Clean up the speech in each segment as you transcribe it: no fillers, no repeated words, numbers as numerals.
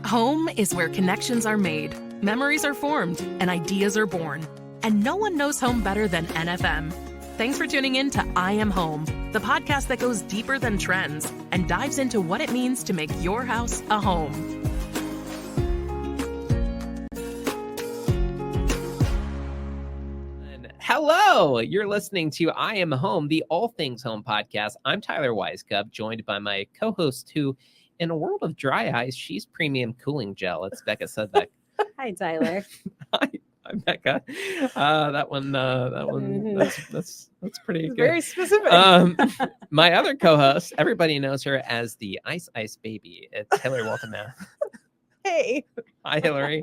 Home is where connections are made, memories are formed, and ideas are born. And no one knows home better than NFM. Thanks for tuning in to I Am Home, the podcast that goes deeper than trends and dives into what it means to make your house a home. Hello, you're listening to I Am Home, the All Things Home podcast. I'm Tyler Weiskup, joined by my co-host who, in a world of dry ice, she's premium cooling gel. It's Becca Sudbeck. Hi, Tyler. Hi, I'm Becca. That's pretty good. Very specific. My other co-host, everybody knows her as the Ice Baby. It's Hilary Walton. Hey. Hi, Hilary.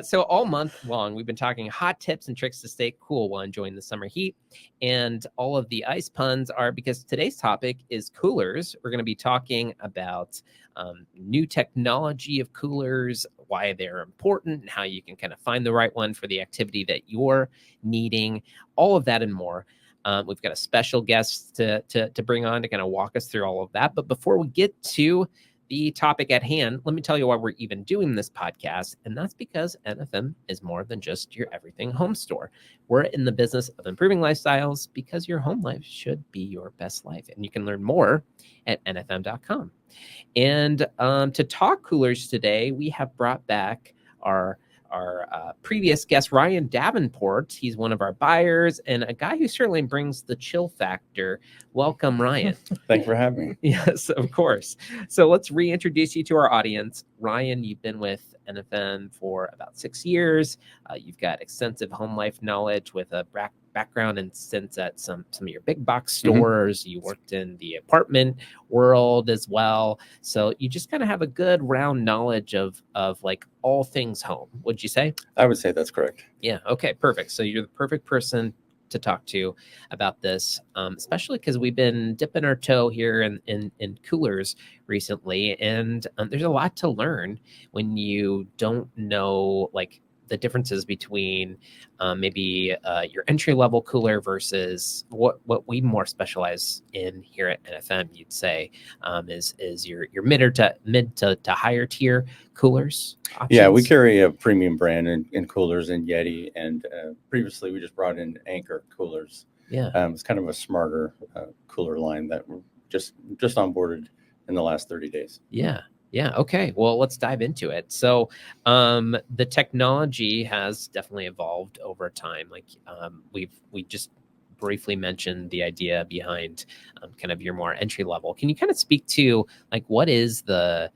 So all month long, we've been talking hot tips and tricks to stay cool while enjoying the summer heat. And all of the ice puns are because today's topic is coolers. We're going to be talking about new technology of coolers, why they're important, and how you can kind of find the right one for the activity that you're needing, all of that and more. We've got a special guest to bring on to kind of walk us through all of that. But before we get to the topic at hand, let me tell you why we're even doing this podcast. And that's because NFM is more than just your everything home store. We're in the business of improving lifestyles because your home life should be your best life. And you can learn more at nfm.com. And to talk coolers today, we have brought back our previous guest, Ryan Davenport. He's one of our buyers and a guy who certainly brings the chill factor. Welcome, Ryan. Thanks for having me. Yes, of course. So let's reintroduce you to our audience. Ryan, you've been with NFM for about 6 years. You've got extensive home life knowledge with a background and since at some of your big box stores. Mm-hmm. You worked in the apartment world as well. So you just kind of have a good round knowledge of like all things home. Would you say? I would say that's correct. Yeah. Okay, perfect. So you're the perfect person to talk to about this, especially because we've been dipping our toe here in coolers recently. And there's a lot to learn when you don't know, like, the differences between maybe your entry-level cooler versus what we more specialize in here at NFM, you'd say, is your mid to higher tier coolers options. Yeah, we carry a premium brand in coolers and Yeti, and previously we just brought in Anchor coolers. Yeah, it's kind of a smarter cooler line that we're just onboarded in the last 30 days. Yeah. Okay. Well, let's dive into it. So, the technology has definitely evolved over time. Like, we just briefly mentioned the idea behind kind of your more entry level. Can you kind of speak to like what is why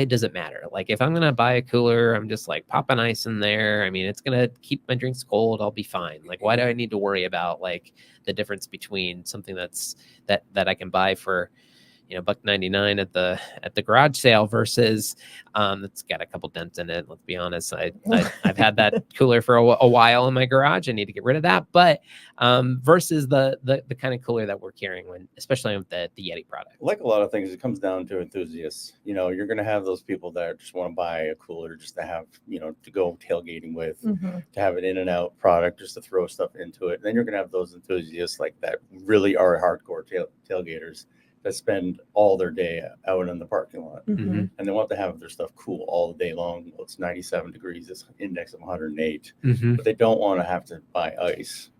does it matter? Like, if I'm going to buy a cooler, I'm just like popping ice in there. I mean, it's going to keep my drinks cold. I'll be fine. Like, why do I need to worry about like the difference between something that I can buy for, $1.99 at the garage sale versus it's got a couple dents in it. Let's be honest. I've had that cooler for a while in my garage. I need to get rid of that. But versus the kind of cooler that we're carrying, especially with the Yeti product. Like a lot of things, it comes down to enthusiasts. You're going to have those people that just want to buy a cooler just to have, to go tailgating with, to have an in and out product, just to throw stuff into it. And then you're going to have those enthusiasts like that really are hardcore tailgaters that spend all their day out in the parking lot, and they want to have their stuff cool all day long. Well, it's 97 degrees, it's index of 108, but they don't want to have to buy ice,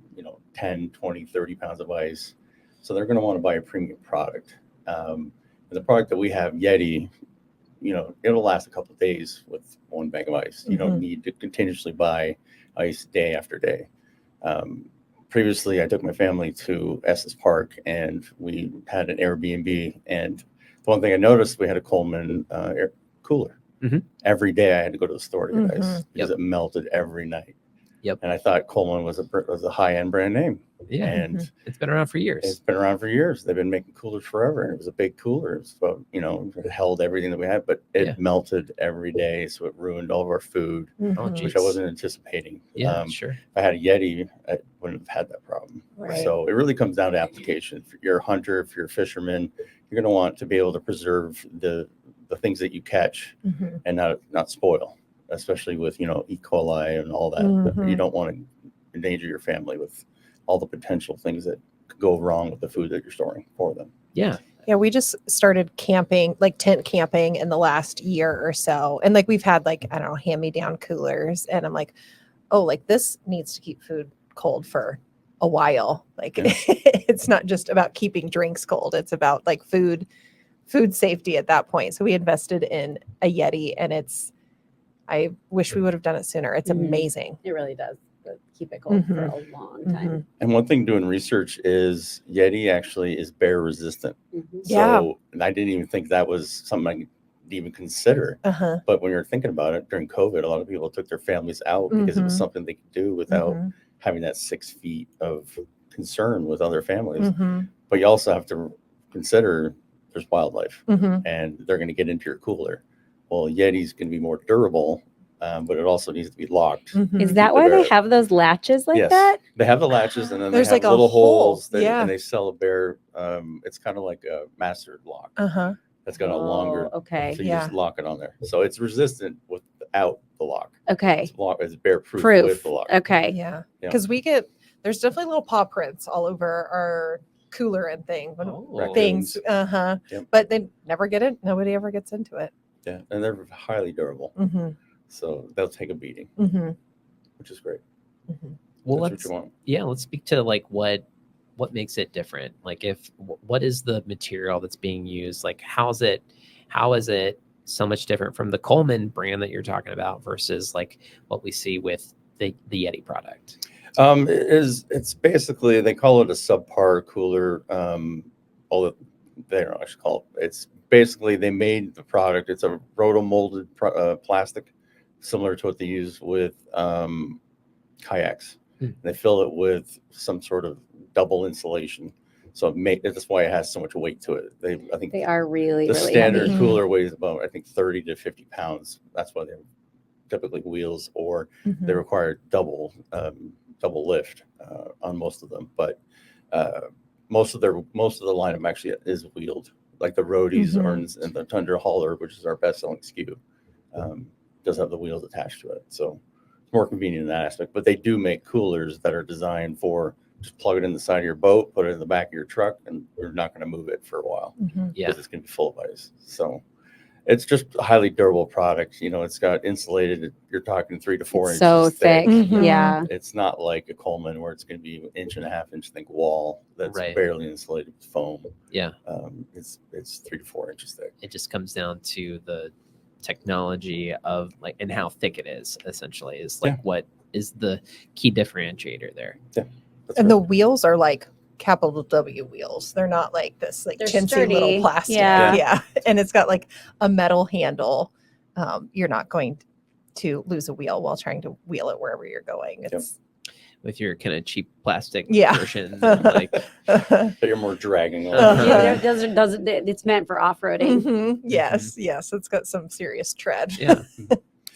10, 20, 30 pounds of ice. So they're going to want to buy a premium product. And the product that we have, Yeti, it'll last a couple of days with one bag of ice. You don't need to continuously buy ice day after day. Previously, I took my family to Estes Park, and we had an Airbnb. And the one thing I noticed, we had a Coleman air cooler. Every day, I had to go to the store to get ice because it melted every night. Yep. And I thought Coleman was a high-end brand name. Yeah. And it's been around for years. It's been around for years. They've been making coolers forever. And it was a big cooler. It was about, it held everything that we had, but it melted every day. So it ruined all of our food, which I wasn't anticipating. Yeah, sure. If I had a Yeti, I wouldn't have had that problem. Right. So it really comes down to application. If you're a hunter, if you're a fisherman, you're going to want to be able to preserve the things that you catch and not spoil, especially with, E. coli and all that. You don't want to endanger your family with all the potential things that could go wrong with the food that you're storing for them. Yeah. Yeah, we just started camping, like tent camping in the last year or so. And like we've had like, I don't know, hand-me-down coolers. And I'm like, oh, like this needs to keep food cold for a while. Like Yeah. it's not just about keeping drinks cold. It's about like food safety at that point. So we invested in a Yeti and I wish we would have done it sooner. It's Mhm. amazing. It really does keep it cold for a long time. And one thing doing research is Yeti actually is bear resistant. Mhm. Yeah. So, and I didn't even think that was something I could even consider. Uh-huh. But when you're thinking about it, during COVID, a lot of people took their families out because it was Mhm. something they could do without Mhm. having that 6 feet of concern with other families. Mhm. But you also have to consider there's wildlife Mhm. and they're going to get into your cooler. Well, Yeti's going to be more durable, but it also needs to be locked. Mhm. Is that the why they bear. have those latches like Yes. that? They have the latches and then There's they have like a little hole. holes Yeah. and they sell a bear. It's kind of like a master lock Uh-huh. that's got a longer, Okay. so you Yeah. just lock it on there. So it's resistant without the lock. Okay. It's bear proof with Proof. the lock. Okay. Yeah. Yeah. Because there's definitely little paw prints all over our cooler and things. Oh. Things. Uh-huh. Yep. But they never get it. Nobody ever gets into it. Yeah, and they're highly durable, Mm-hmm. so they'll take a beating, Mm-hmm. which is great. Mm-hmm. Well, That's let's what you want. let's speak to like what makes it different. Like what is the material that's being used? Like how is it so much different from the Coleman brand that you're talking about versus like what we see with the Yeti product? It's basically, they call it a subpar cooler. Although they don't actually call it. It's basically, they made the product. It's a roto-molded plastic, similar to what they use with kayaks. They fill it with some sort of double insulation. So that's why it has so much weight to it. I think They are really, the really standard heavy. cooler weighs about, I think, 30 to 50 pounds. That's why they're typically wheels, or they require double lift on most of them. But most of the lineup actually is wheeled. Like the Roadies and the Tundra Hauler, which is our best-selling SKU, does have the wheels attached to it. So it's more convenient in that aspect. But they do make coolers that are designed for just plug it in the side of your boat, put it in the back of your truck, and you're not going to move it for a while because it's going to be full of ice. So it's just a highly durable product. You know, it's got insulated. You're talking 3 to 4 inches So thick. Mhm. Yeah. It's not like a Coleman where it's going to be an 1.5 inch thick wall that's Right. barely insulated with foam. Yeah. It's 3 to 4 inches thick. It just comes down to the technology of like and how thick it is. Essentially, is like what is the key differentiator there. Yeah. And the wheels are like capital W wheels. They're not like this like They're chintzy sturdy. little plastic. Yeah. And it's got like a metal handle. You're not going to lose a wheel while trying to wheel it wherever you're going. It's With your kind of cheap plastic Yeah. version, like But you're more dragging on. Uh-huh. Yeah, it's meant for off-roading. Mhm. Yes. It's got some serious tread. yeah.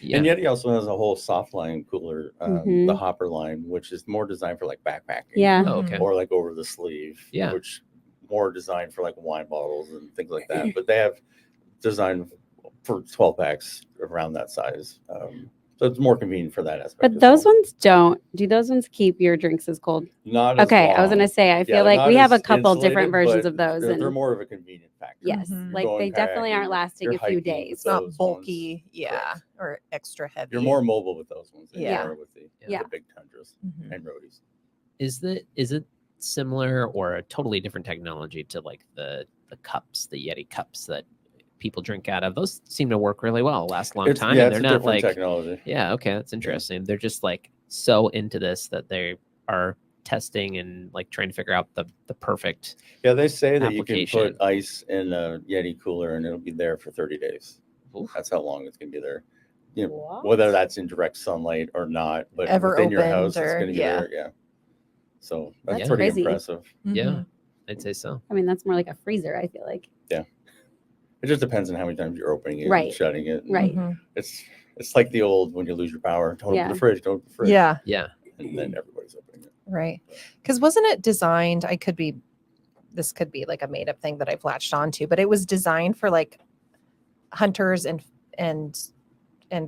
And Yeti also has a whole soft line cooler, Mhm. the Hopper line, which is more designed for like backpacking. Yeah. Oh, okay. Or like over the sleeve. Yeah. Which more designed for like wine bottles and things like that. But they have designed for 12 packs around that size. So it's more convenient for that aspect. But as those well. ones don't. Do those ones keep your drinks as cold? Not as Okay, I was long. gonna say I feel Yeah, like not we have a as couple insulated, different versions but of those, They're and more of a convenient factor. yes, Mhm. like Going they definitely aren't kayaking, lasting you're a few hiking days. It's not those bulky. ones. Yeah. Correct. Or extra heavy. You're more mobile with those ones than Yeah. you are with the Yeah. big Tundras Mhm. and Roadies. Is it similar or a totally different technology to like the cups, the Yeti cups that people drink out of? Those seem to work really well, last a long time. Yeah, And it's they're a not different like technology. yeah, okay, that's interesting. They're just like so into this that they are testing and like trying to figure out the perfect Yeah, they say that you can application. put ice in a Yeti cooler and it'll be there for 30 days. Oof. That's how long it's going to be there. You know, What? whether that's in direct sunlight or not, but Ever within your opened house, it's or- going to be yeah. there. Yeah. So that's That's pretty crazy. impressive. Yeah, Mhm. I'd say so. I mean, that's more like a freezer. I feel like. It just depends on how many times you're opening it Right. and shutting it. And Right. Mhm. It's like the old when you lose your power, don't Yeah. open the fridge, don't open the fridge. Yeah. Yeah. And then everybody's opening it. Right. Because wasn't it designed? This could be like a made up thing that I've latched onto, but it was designed for like hunters and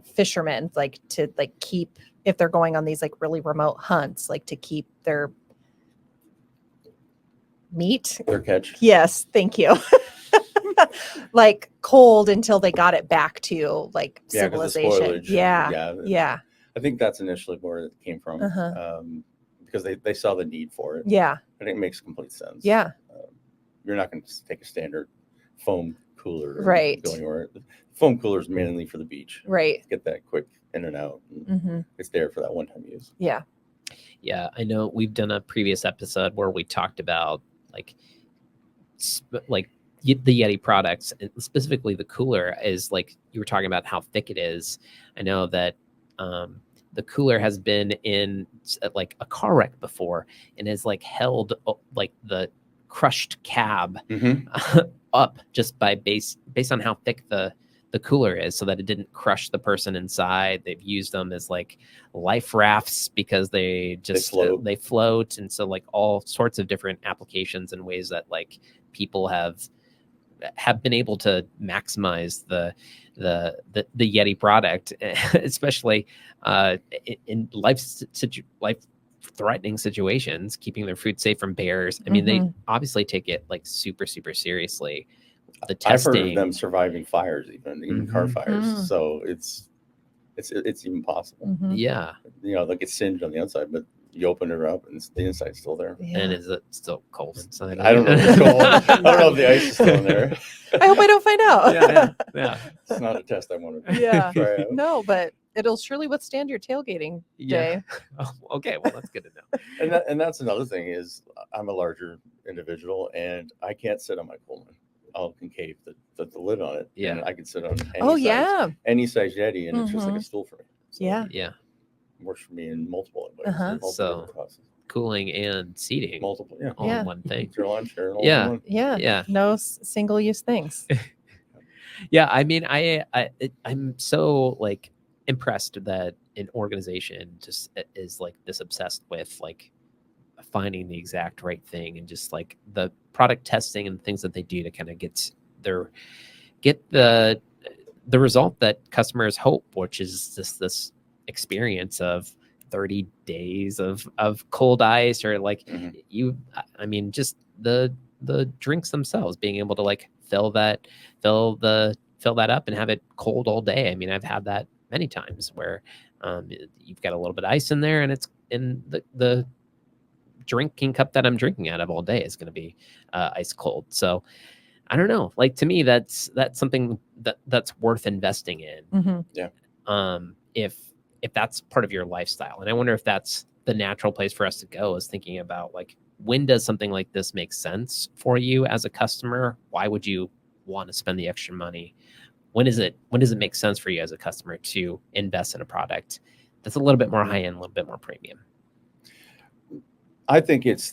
fishermen, like to like keep, if they're going on these like really remote hunts, like to keep their meat. Their catch. Yes, thank you. Like cold until they got it back to like 'Cause the civilization. spoilage. Yeah. Yeah. I think that's initially where it came from, because they saw the need for it. Yeah. I think it makes complete sense. Yeah. You're not going to take a standard foam cooler and Right. go anywhere. The foam cooler is mainly for the beach. Right. Get that quick in and out. And it's there for that one-time use. Yeah. Yeah, I know we've done a previous episode where we talked about like the Yeti products, and specifically the cooler is like you were talking about how thick it is. I know that the cooler has been in like a car wreck before and has like held like the crushed cab up just by based on how thick the cooler is, so that it didn't crush the person inside. They've used them as like life rafts because they float, and so like all sorts of different applications and ways that like people have been able to maximize the Yeti product, especially in life threatening situations, keeping their food safe from bears. I mean, they obviously take it like super seriously. The testing. I've heard of them surviving fires, even car fires. So it's even possible. Yeah, they'll get singed on the outside, but you open it up and the inside's still there. Yeah. And is it still cold inside? I don't know if it's cold. I don't know if the ice is still in there. I hope I don't find out. Yeah. It's not a test I want to Yeah. try out. No, but it'll surely withstand your tailgating day. Oh, okay, well that's good to know. And that's another thing is I'm a larger individual and I can't sit on my Pullman. I'll concave the lid on it. Yeah. And I can sit on any size Yeti, and it's just like a stool for me. So Yeah. works for me in multiple ways. So cooling and seating multiple, all in one thing. Your lunch or all Yeah. in one. Yeah. No single-use things. Yeah, I mean, I'm so like impressed that an organization just is like this obsessed with like finding the exact right thing, and just like the product testing and things that they do to kind of get the result that customers hope, which is just this experience of 30 days of cold ice, or like I mean, just the drinks themselves, being able to like fill that up and have it cold all day. I mean, I've had that many times where you've got a little bit of ice in there, and it's in the drinking cup that I'm drinking out of all day is going to be ice cold. So I don't know, like to me, that's something that's worth investing in. If that's part of your lifestyle. And I wonder if that's the natural place for us to go, is thinking about like, when does something like this make sense for you as a customer? Why would you want to spend the extra money? When does it make sense for you as a customer to invest in a product that's a little bit more high end, a little bit more premium? I think it's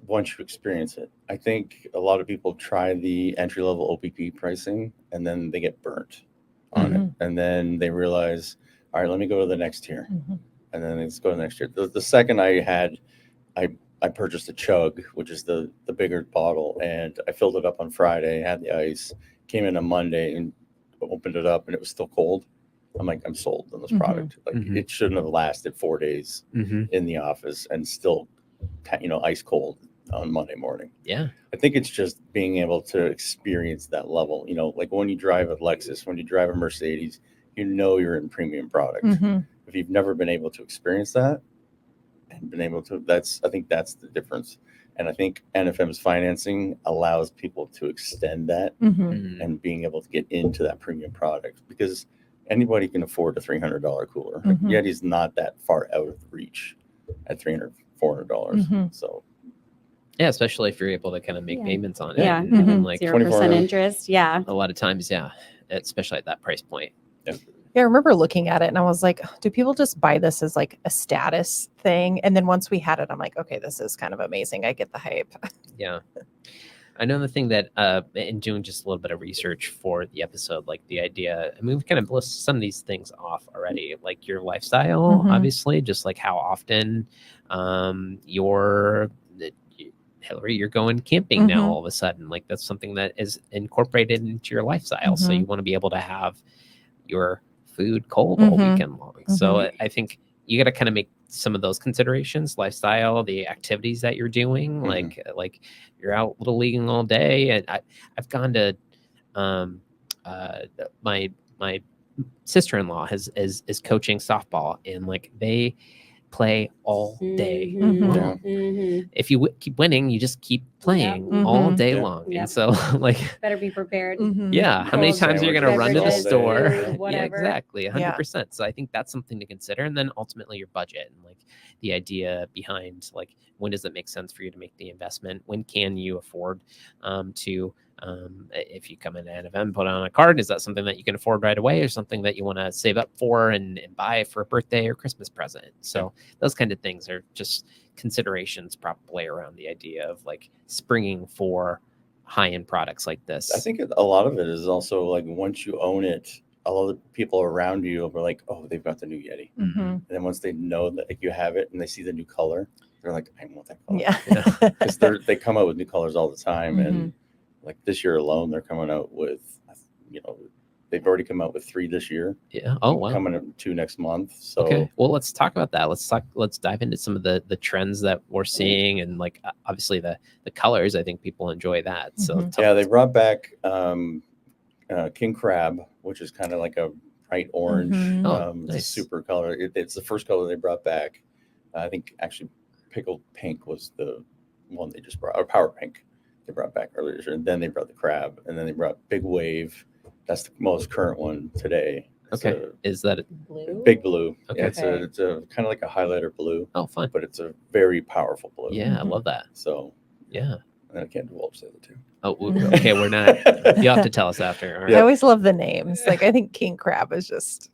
once you experience it. I think a lot of people try the entry level OPP pricing and then they get burnt on it. And then they realize, all right, let me go to the next tier. And then let's go to the next tier. The second I purchased a chug, which is the bigger bottle, and I filled it up on Friday, had the ice, came in on Monday and opened it up and it was still cold. I'm like, I'm sold on this product. Like it shouldn't have lasted 4 days in the office and still, ice cold on Monday morning. Yeah. I think it's just being able to experience that level. Like when you drive a Lexus, when you drive a Mercedes, you're in premium product. If you've never been able to experience that and been able to, I think that's the difference. And I think NFM's financing allows people to extend that and being able to get into that premium product, because anybody can afford a $300 cooler. Yeti's not that far out of reach at $300, $400. So yeah, especially if you're able to kind of make payments on it. Yeah. And like 0% interest. Yeah. A lot of times, especially at that price point. Yeah, I remember looking at it and I was like, do people just buy this as like a status thing? And then once we had it, I'm like, okay, this is kind of amazing. I get the hype. Yeah. I know the thing that in doing just a little bit of research for the episode, like the idea, I mean, we've kind of listed some of these things off already, like your lifestyle, obviously, just like how often Hilary, you're going camping now all of a sudden. Like that's something that is incorporated into your lifestyle. So you want to be able to have your food cold all weekend long. So I think you got to kind of make some of those considerations, lifestyle, the activities that you're doing, like you're out little leaguing all day. And I've gone to my sister-in-law is coaching softball, and like they play all day long. If you keep winning, you just keep playing all day long. And so like better be prepared. yeah, how many Cold times are you going to run to the beverages, store? food, Yeah, whatever. exactly, 100%. So I think that's something to consider. And then ultimately your budget and like the idea behind like when does it make sense for you to make the investment? When can you afford to if you come into NFM and put on a card, is that something that you can afford right away, or something that you want to save up for and buy for a birthday or Christmas present? So those kind of things are just considerations probably around the idea of like springing for high-end products like this. I think a lot of it is also like once you own it, a lot of the people around you are like, oh, they've got the new Yeti. And then once they know that like, you have it and they see the new color, they're like, I want that color. Yeah. Because they come out with new colors all the time. And like this year alone, they're coming out with, they've already come out with 3 this year. Yeah. Oh, wow. Coming up 2 next month. So okay. Well, let's talk about that. Let's dive into some of the trends that we're seeing, and like obviously the colors. I think people enjoy that. So yeah, they brought back King Crab, which is kind of like a bright orange. It's a super color. It's the first color they brought back. I think actually Pickled Pink was the one they just brought, or Power Pink they brought back earlier this year. And then they brought the Crab, and then they brought Big Wave. That's the most current one today. Okay. Is that blue? Big blue? Okay. Yeah, it's a kind of like a highlighter blue. Oh, fun. But it's a very powerful blue. Yeah, I love that. So yeah. And I can't divulge the other two. Oh, okay. We're not. You have to tell us after. All right. I always love the names. Like I think King Crab is just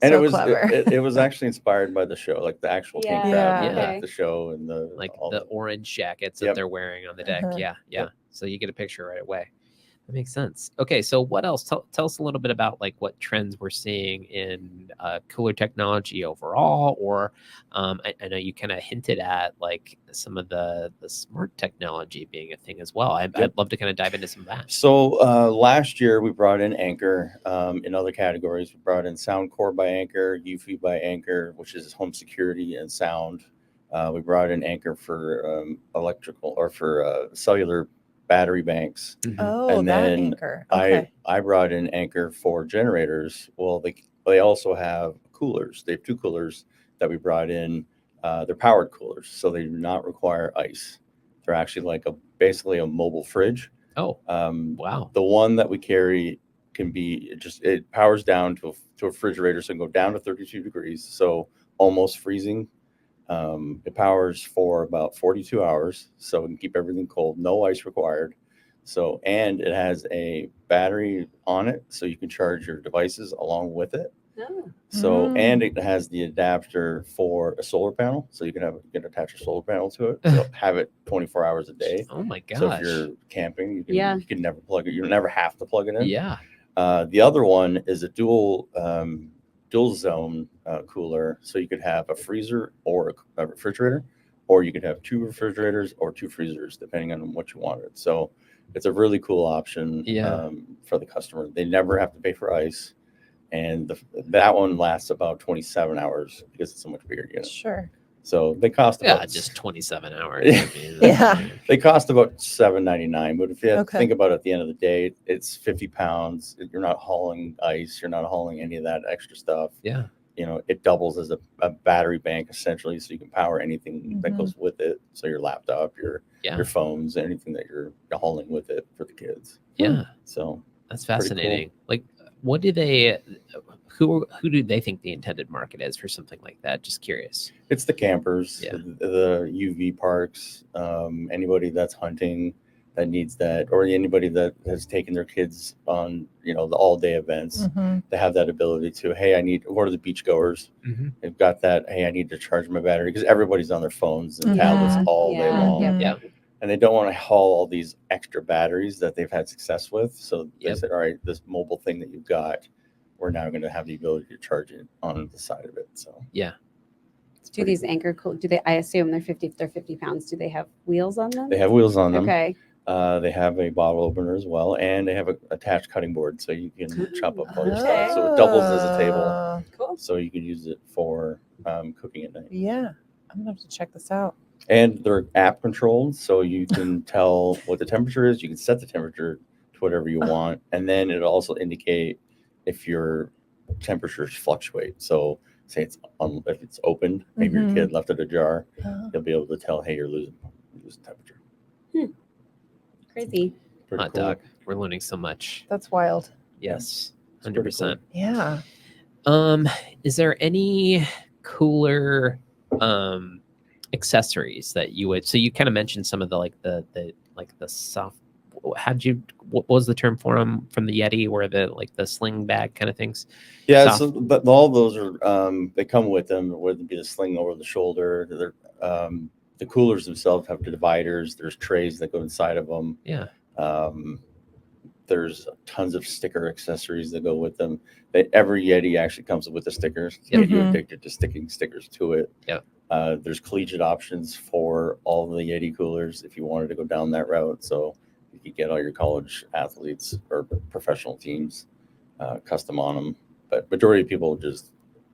And so it was clever. it was actually inspired by the show, like the actual King Crab, Yeah. like the show and the orange jackets that they're wearing on the deck. Yeah. So you get a picture right away. That makes sense. Okay, so what else? Tell us a little bit about like what trends we're seeing in cooler technology overall, or I know you kind of hinted at like some of the smart technology being a thing as well. I'd love to kind of dive into some of that. So last year we brought in Anchor. In other categories, we brought in Soundcore by Anchor, UFI by Anchor, which is home security and sound. We brought in Anchor for electrical or for cellular battery banks. Oh, and that then Anchor. Okay. I brought in Anchor for generators. Well, they also have coolers. They have 2 coolers that we brought in. They're powered coolers, so they do not require ice. They're actually like basically a mobile fridge. Oh, wow. The one that we carry can be it powers down to a refrigerator, so it can go down to 32 degrees, so almost freezing. It powers for about 42 hours, so it can keep everything cold, no ice required. So, and it has a battery on it, so you can charge your devices along with it. Oh. So, and it has the adapter for a solar panel, so you can attach a solar panel to it. So have it 24 hours a day. Oh my gosh! So if you're camping, you can never plug it. You never have to plug it in. Yeah. The other one is a dual zone cooler, so you could have a freezer or a refrigerator, or you could have 2 refrigerators or 2 freezers, depending on what you wanted. So it's a really cool option for the customer. They never have to pay for ice, and that one lasts about 27 hours because it's so much bigger unit. Sure. So they cost about just 27 hours. I mean, yeah. They cost about $7.99, but if you have to Okay. think about it, at the end of the day, it's 50 pounds. You're not hauling ice. You're not hauling any of that extra stuff. Yeah. It doubles as a battery bank essentially, so you can power anything that goes with it. So your laptop, your phones, anything that you're hauling with it for the kids. Yeah. So that's fascinating. Cool. Like, what do they? Who do they think the intended market is for something like that? Just curious. It's the campers, the UV parks, anybody that's hunting that needs that, or anybody that has taken their kids on, the all-day events. They have that ability to, hey, or the beachgoers. They've got that, hey, I need to charge my battery, because everybody's on their phones and tablets all day long. Yeah. And they don't want to haul all these extra batteries that they've had success with. So they said, all right, this mobile thing that you've got, we're now going to have the ability to charge it on the side of it. So Do these Anchor I assume they're 50 pounds. Do they have wheels on them? They have wheels on them. Okay. They have a bottle opener as well, and they have a attached cutting board, so you can chop up all your stuff. So it doubles as a table, Oh, Cool. so you can use it for cooking at night. Yeah, I'm gonna have to check this out. And they're app controlled, so you can tell what the temperature is. You can set the temperature to whatever you want, and then it'll also indicate if your temperatures fluctuate. So say if it's opened, maybe your kid left it ajar, you'll be able to tell, hey, you're losing temperature. Crazy. Pretty Hot cool. dog. We're learning so much. That's wild. Yes, It's pretty 100%. Yeah. Is there any cooler accessories that you would? So you kind of mentioned some of the the soft. What was the term for them from the Yeti, where the sling bag kind of things? Yeah, Soft. so but all those are they come with them, whether it be the sling over the shoulder. The coolers themselves have the dividers. There's trays that go inside of them. Yeah. There's tons of sticker accessories that go with them. Every Yeti actually comes with the stickers. Yep. If you're addicted to sticking stickers to it. Yeah. There's collegiate options for all of the Yeti coolers if you wanted to go down that route. So you could get all your college athletes or professional teams custom on them. But majority of people just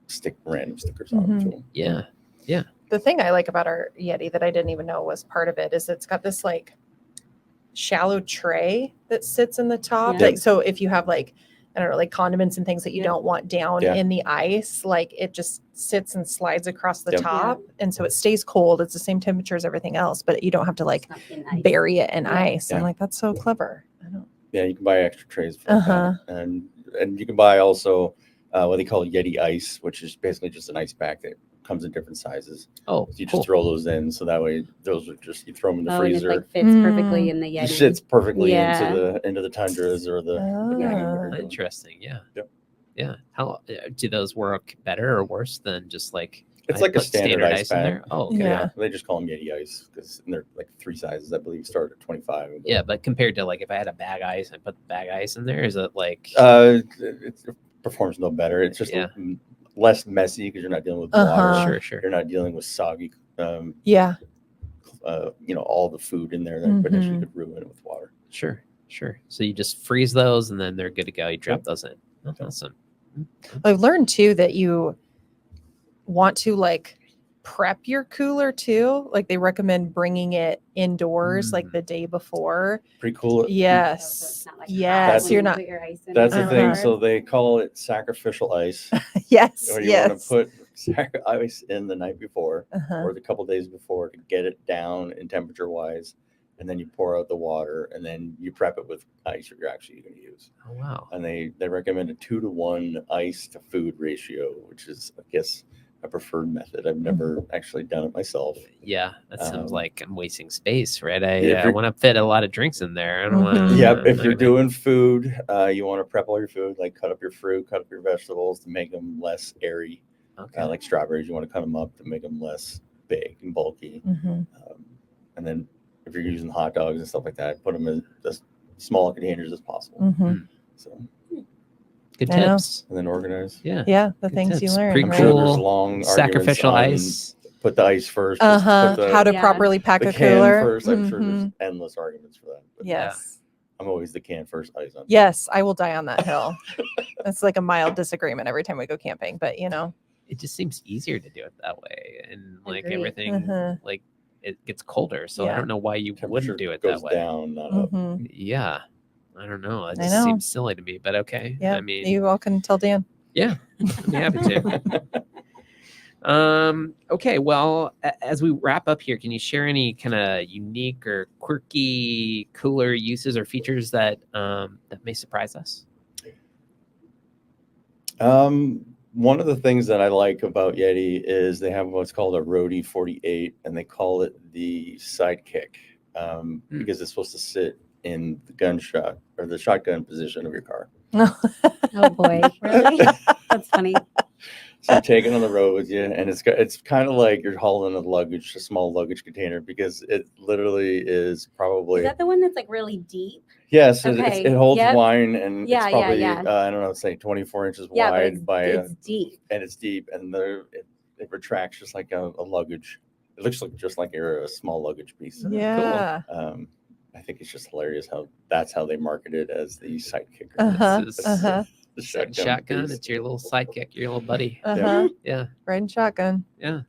stick random stickers on them to them. Yeah. The thing I like about our Yeti that I didn't even know was part of it is it's got this like shallow tray that sits in the top. Yeah. Like, so if you have like, I don't know, like condiments and things that you Yeah. don't want down Yeah. in the ice, like it just sits and slides across the Yep. top. And so it stays cold. It's the same temperature as everything else, but you don't have to like It's not in ice. bury it in Yeah. ice. I'm Yeah. like, that's so clever. I don't. Yeah, you can buy extra trays for Uh-huh. that. And you can buy also what they call Yeti Ice, which is basically just an ice pack that comes in different sizes. Oh, So you cool. just throw those in, so that way those are just you throw them in the Oh, and it freezer. like fits perfectly in the It Yeti. sits perfectly Yeah. into the tundras or the depending on where you're going. Interesting. Yeah. Yep. Yeah. How do those work better or worse than just like It's I like a put standard ice in pack. there? Oh, okay. Yeah. They just call them Yeti Ice because they're like 3 sizes, I believe, start at 25. and go Yeah, up. but compared to like if I had a bag ice and put the bag ice in there, is it like It performs no better. It's just Yeah. less messy because you're not dealing with Uh-huh. water. sure. You're not dealing with soggy, Yeah. all the food in there that potentially could ruin it with water. Sure. So you just freeze those and then they're good to go. You drop Yep. those in. That's awesome. I've learned too that you want to like prep your cooler too. Like they recommend bringing it indoors like the day before. Pretty cool. So Yes. it's not like yes. hot You're when you not. put your ice in That's it. the thing. Uh-huh. So they call it sacrificial ice. Yes. Or you want Yes. to put ice in the night before Uh-huh. or the couple days before to get it down in temperature wise. And then you pour out the water and then you prep it with ice you're actually going to use. Oh wow. And they recommend a 2-to-1 ice to food ratio, which is, I guess, a preferred method. I've never actually done it myself. Yeah, that sounds Um, like I'm wasting space, right? I if you're- want to fit a lot of drinks in there. I don't want. Mhm. Yep. If you're doing food, you want to prep all your food, like cut up your fruit, cut up your vegetables to make them less airy. okay. Like strawberries, you want to cut them up to make them less big and bulky. Mhm. And then if you're using hot dogs and stuff like that, put them in as small containers as possible. Mhm. So, Good I know. tips. and then organize. Yeah. Yeah. The Good things you tips. learn. Pretty I'm right? sure there's Cool. long Sacrificial arguments ice. on put the ice first. just Uh-huh. put the, How to Yeah. properly pack the a can cooler. first. I'm sure Mhm. there's endless arguments for that. But Yes. I'm always the can first, ice on. Yes, I will die on that hill. That's like a mild disagreement every time we go camping, but you know. It just seems easier to do it that way, and like Agreed. everything, Uh-huh. like it gets colder. So I Yeah. don't know why you Temperature wouldn't do it goes that way. down, not up. Mhm. Yeah. I don't know. It I just know. seems silly to me, but okay. Yeah. I mean, You all can tell Dan. yeah, I'd be happy to. Okay, well, as we wrap up here, can you share any kind of unique or quirky cooler uses or features that may surprise us? One of the things that I like about Yeti is they have what's called a Roadie 48, and they call it the sidekick because it's supposed to sit in the gunshot or the shotgun position of your car. Oh boy, really? That's funny. So you take it on the road with you, and it's kind of like you're hauling a luggage, a small luggage container, because it literally is probably Is that the one that's like really deep? yes, Okay, it holds yep. wine, and Yeah, it's probably yeah. I don't know, say 24 inches Yeah, but wide it's, by it's deep. and it's deep, and it retracts just like a luggage. It looks like just like a small luggage piece. Yeah. I think it's just hilarious how that's how they market it as the sidekicker. This is The shotgun. piece. It's your little sidekick, your little buddy. Yeah. Riding shotgun. Yeah.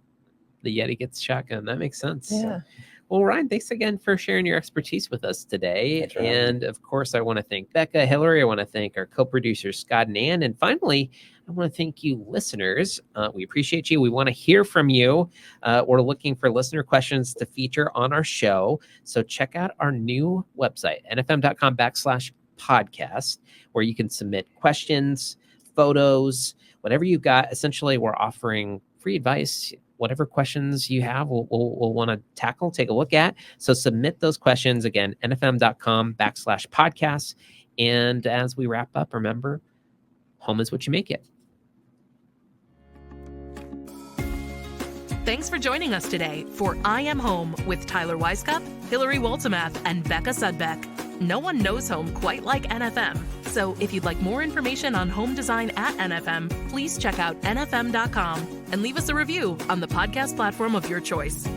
The Yeti gets shotgun. That makes sense. Yeah. Well, Ryan, thanks again for sharing your expertise with us today. Thanks for having me. And of course, I want to thank Becca, Hilary. I want to thank our co-producers, Scott and Ann. And finally, I want to thank you, listeners. We appreciate you. We want to hear from you. We're looking for listener questions to feature on our show. So check out our new website, nfm.com/podcast, where you can submit questions, photos, whatever you got. Essentially, we're offering free advice. Whatever questions you have, we'll want to tackle, take a look at. So submit those questions again, nfm.com/podcast. And as we wrap up, remember, home is what you make it. Thanks for joining us today for I Am Home with Tyler Weisskopf, Hilary Waltemath, and Becca Sudbeck. No one knows home quite like NFM. So if you'd like more information on home design at NFM, please check out nfm.com and leave us a review on the podcast platform of your choice.